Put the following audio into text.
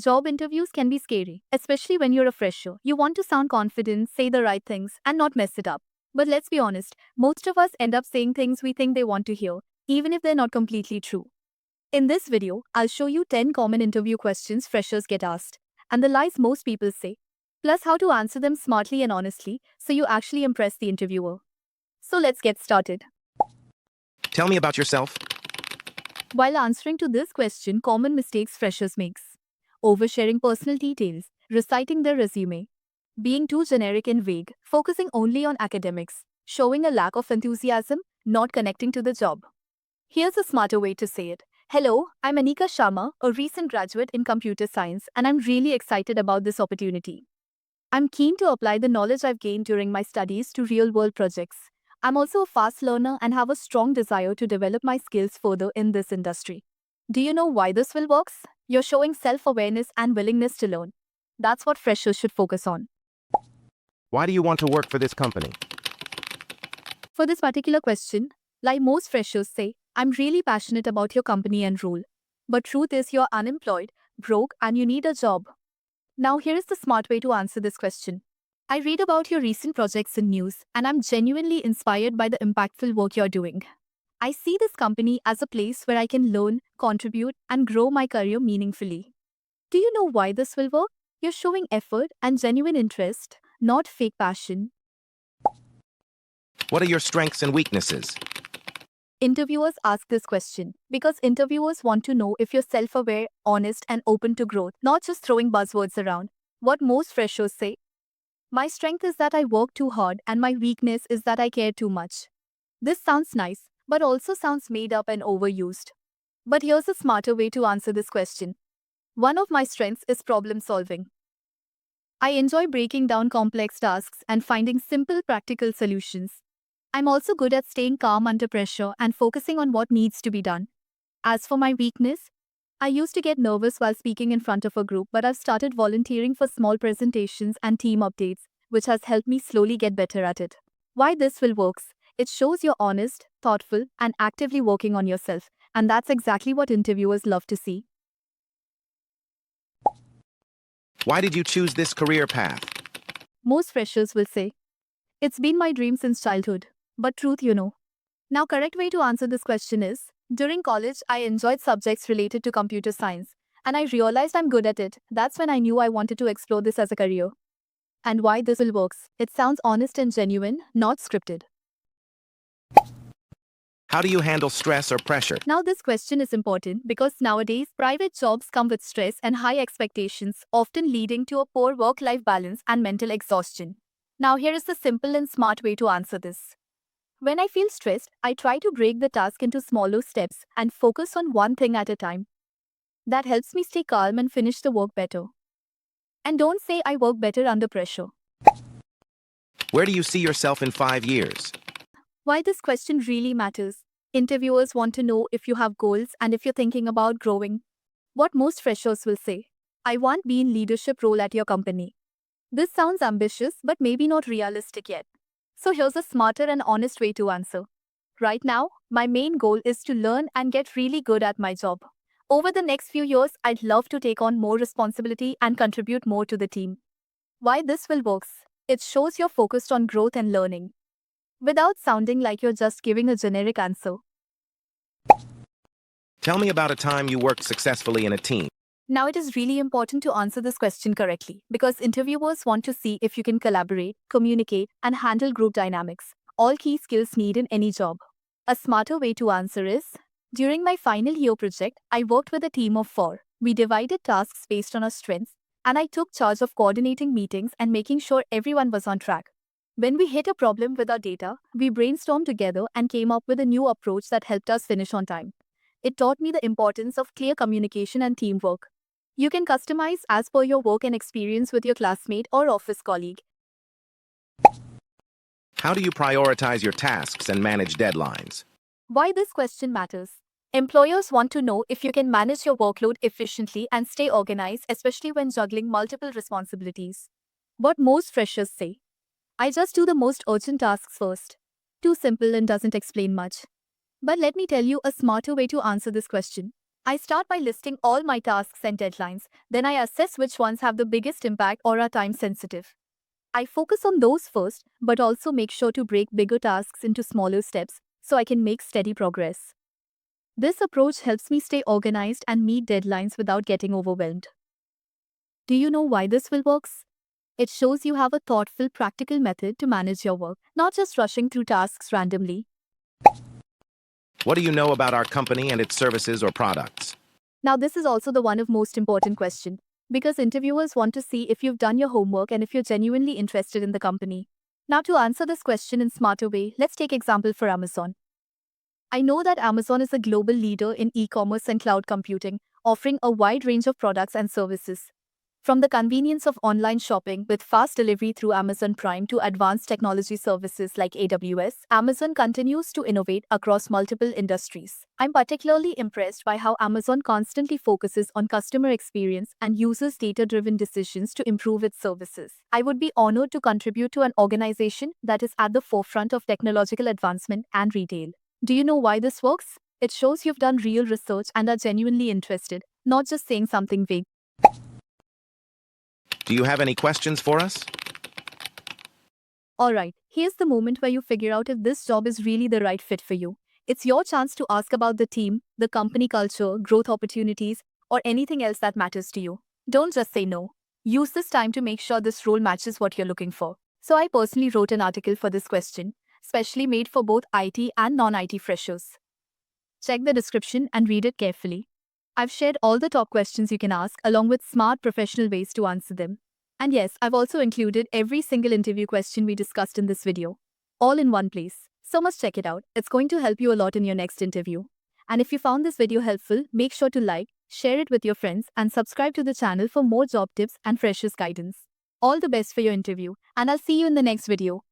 Job interviews can be scary, especially when you're a fresher. You want to sound confident, say the right things, and not mess it up. But let's be honest, most of us end up saying things we think they want to hear, even if they're not completely true. In this video, I'll show you 10 common interview questions freshers get asked, and the lies most people say, plus how to answer them smartly and honestly so you actually impress the interviewer. So let's get started. Tell me about yourself. While answering to this question, common mistakes freshers makes. Oversharing personal details, reciting their resume, being too generic and vague, focusing only on academics, showing a lack of enthusiasm, not connecting to the job. Here's a smarter way to say it. Hello, I'm Anika Sharma, a recent graduate in computer science, and I'm really excited about this opportunity. I'm keen to apply the knowledge I've gained during my studies to real world projects. I'm also a fast learner and have a strong desire to develop my skills further in this industry. Do you know why this will work? You're showing self awareness and willingness to learn. That's what freshers should focus on. Why do you want to work for this company? For this particular question, like most freshers say, I'm really passionate about your company and role. But truth is you're unemployed, broke, and you need a job. Now here is the smart way to answer this question. I read about your recent projects in news, and I'm genuinely inspired by the impactful work you're doing. I see this company as a place where I can learn, contribute, and grow my career meaningfully. Do you know why this will work? You're showing effort and genuine interest, not fake passion. What are your strengths and weaknesses? Interviewers ask this question because interviewers want to know if you're self aware, honest, and open to growth, not just throwing buzzwords around. What most freshers say: my strength is that I work too hard, and my weakness is that I care too much. This sounds nice, but also sounds made up and overused. But here's a smarter way to answer this question. One of my strengths is problem solving. I enjoy breaking down complex tasks and finding simple, practical solutions. I'm also good at staying calm under pressure and focusing on what needs to be done. As for my weakness, I used to get nervous while speaking in front of a group, but I've started volunteering for small presentations and team updates, which has helped me slowly get better at it. Why this will works? It shows you're honest, thoughtful, and actively working on yourself, and that's exactly what interviewers love to see. Why did you choose this career path? Most freshers will say, it's been my dream since childhood. But truth, you know. Now, correct way to answer this question is, during college, I enjoyed subjects related to computer science, and I realized I'm good at it. That's when I knew I wanted to explore this as a career. And why this will works? It sounds honest and genuine, not scripted. How do you handle stress or pressure? Now, this question is important because nowadays, private jobs come with stress and high expectations, often leading to a poor work life balance and mental exhaustion. Now, here is the simple and smart way to answer this. When I feel stressed, I try to break the task into smaller steps and focus on one thing at a time. That helps me stay calm and finish the work better. And don't say I work better under pressure. Where do you see yourself in 5 years? Why this question really matters? Interviewers want to know if you have goals and if you're thinking about growing. What most freshers will say: I want to be in leadership role at your company. This sounds ambitious but maybe not realistic yet. So here's a smarter and honest way to answer. Right now, my main goal is to learn and get really good at my job. Over the next few years, I'd love to take on more responsibility and contribute more to the team. Why this will work? It shows you're focused on growth and learning, without sounding like you're just giving a generic answer. Tell me about a time you worked successfully in a team. Now, it is really important to answer this question correctly because interviewers want to see if you can collaborate, communicate, and handle group dynamics, all key skills needed in any job. A smarter way to answer is, during my final year project, I worked with a team of 4. We divided tasks based on our strengths, and I took charge of coordinating meetings and making sure everyone was on track. When we hit a problem with our data, we brainstormed together and came up with a new approach that helped us finish on time. It taught me the importance of clear communication and teamwork. You can customize as per your work and experience with your classmate or office colleague. How do you prioritize your tasks and manage deadlines? Why this question matters? Employers want to know if you can manage your workload efficiently and stay organized, especially when juggling multiple responsibilities. What most freshers say: I just do the most urgent tasks first. Too simple and doesn't explain much. But let me tell you a smarter way to answer this question. I start by listing all my tasks and deadlines, then I assess which ones have the biggest impact or are time sensitive. I focus on those first, but also make sure to break bigger tasks into smaller steps so I can make steady progress. This approach helps me stay organized and meet deadlines without getting overwhelmed. Do you know why this will works? It shows you have a thoughtful, practical method to manage your work, not just rushing through tasks randomly. What do you know about our company and its services or products? Now, this is also the one of most important question because interviewers want to see if you've done your homework and if you're genuinely interested in the company. Now, to answer this question in smarter way, let's take example for Amazon. I know that Amazon is a global leader in e-commerce and cloud computing, offering a wide range of products and services. From the convenience of online shopping with fast delivery through Amazon Prime to advanced technology services like AWS, Amazon continues to innovate across multiple industries. I'm particularly impressed by how Amazon constantly focuses on customer experience and uses data-driven decisions to improve its services. I would be honored to contribute to an organization that is at the forefront of technological advancement and retail. Do you know why this works? It shows you've done real research and are genuinely interested, not just saying something vague. Do you have any questions for us? Alright, here's the moment where you figure out if this job is really the right fit for you. It's your chance to ask about the team, the company culture, growth opportunities, or anything else that matters to you. Don't just say no. Use this time to make sure this role matches what you're looking for. So I personally wrote an article for this question, specially made for both IT and non-IT freshers. Check the description and read it carefully. I've shared all the top questions you can ask along with smart professional ways to answer them. And yes, I've also included every single interview question we discussed in this video, all in one place. So must check it out. It's going to help you a lot in your next interview. And if you found this video helpful, make sure to like, share it with your friends, and subscribe to the channel for more job tips and freshers guidance. All the best for your interview, and I'll see you in the next video.